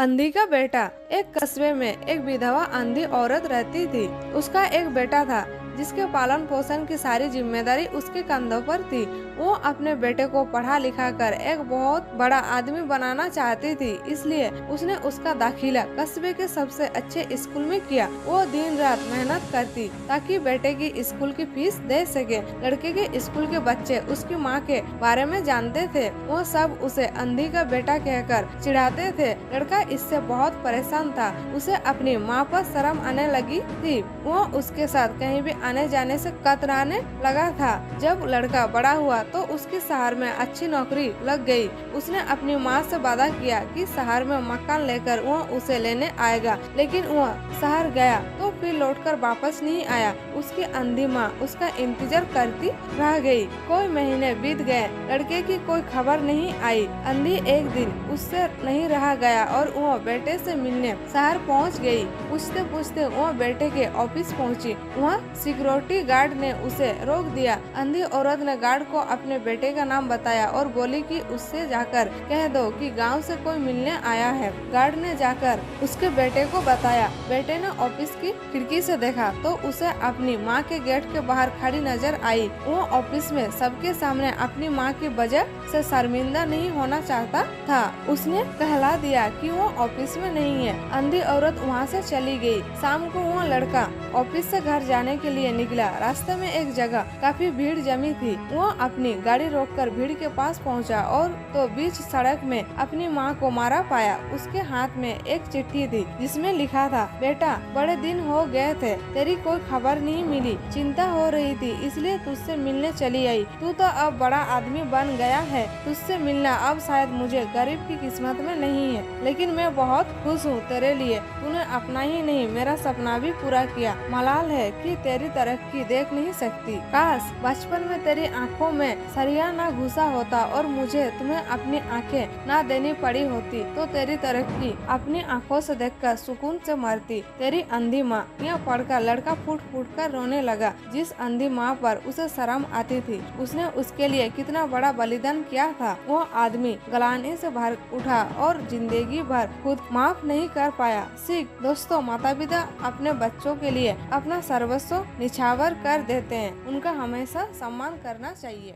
अंधी का बेटा। एक कस्बे में एक विधवा अंधी औरत रहती थी। उसका एक बेटा था जिसके पालन पोषण की सारी जिम्मेदारी उसके कंधों पर थी। वो अपने बेटे को पढ़ा लिखा कर एक बहुत बड़ा आदमी बनाना चाहती थी, इसलिए उसने उसका दाखिला कस्बे के सबसे अच्छे स्कूल में किया। वो दिन रात मेहनत करती ताकि बेटे की स्कूल की फीस दे सके। लड़के के स्कूल के बच्चे उसकी माँ के बारे में जानते थे। वो सब उसे अंधी का बेटा कहकर चिढ़ाते थे। लड़का इससे बहुत परेशान था। उसे अपनी माँ पर शर्म आने लगी थी। वो उसके साथ कहीं भी आने जाने से कतराने लगा था। जब लड़का बड़ा हुआ तो उसकी शहर में अच्छी नौकरी लग गई। उसने अपनी माँ से वादा किया कि शहर में मकान लेकर वो उसे लेने आएगा, लेकिन वह शहर गया तो फिर लौटकर वापस नहीं आया। उसकी अंधी माँ उसका इंतजार करती रह गई। कोई महीने बीत गए, लड़के की कोई खबर नहीं आई। अंधी एक दिन उससे नहीं रहा गया और वो बेटे से मिलने शहर पहुंच गई। पूछते पूछते वो बेटे के ऑफिस पहुंची। वहाँ सिक्योरिटी गार्ड ने उसे रोक दिया। अंधी औरत ने गार्ड को अपने बेटे का नाम बताया और बोली कि उससे जाकर कह दो कि गांव से कोई मिलने आया है। गार्ड ने जाकर उसके बेटे को बताया। बेटे ने ऑफिस की खिड़की से देखा तो उसे अपनी माँ के गेट के बाहर खड़ी नजर आई। वो ऑफिस में सबके सामने अपनी माँ की वजह से शर्मिंदा नहीं होना चाहता था। उसने कहला दिया कि वो ऑफिस में नहीं है। अंधी औरत वहाँ से चली गई। शाम को वो लड़का ऑफिस से घर जाने के लिए निकला। रास्ते में एक जगह काफी भीड़ जमी थी। वो अपनी गाड़ी रोककर भीड़ के पास पहुंचा और तो बीच सड़क में अपनी माँ को मारा पाया। उसके हाथ में एक चिट्ठी थी जिसमें लिखा था, बेटा बड़े दिन हो गए थे, तेरी कोई खबर नहीं मिली। चिंता हो रही थी इसलिए तुझसे मिलने चली आई। तू तो अब बड़ा आदमी बन गया है। तुझसे मिलना अब शायद मुझे गरीब की किस्मत में नहीं है, लेकिन मैं बहुत खुश हूँ तेरे लिए। तूने अपना ही नहीं मेरा सपना भी पूरा किया। मलाल है कि तेरी तरक्की देख नहीं सकती। काश बचपन में तेरी आंखों में सरिया ना घुसा होता और मुझे तुम्हें अपनी आंखें ना देनी पड़ी होती तो तेरी तरक्की अपनी आंखों से देखकर सुकून से मरती। तेरी अंधी माँ। यह पढ़कर लड़का फूट फूट कर रोने लगा। जिस अंधी माँ पर उसे शर्म आती थी, उसने उसके लिए कितना बड़ा बलिदान किया था। वो आदमी गलाने से भर उठा और जिंदगी भर खुद माफ नहीं कर पाया। सीख दोस्तों, माता पिता अपने बच्चों के लिए अपना सर्वस्व निछावर कर देते हैं। उनका हमेशा सम्मान करना चाहिए।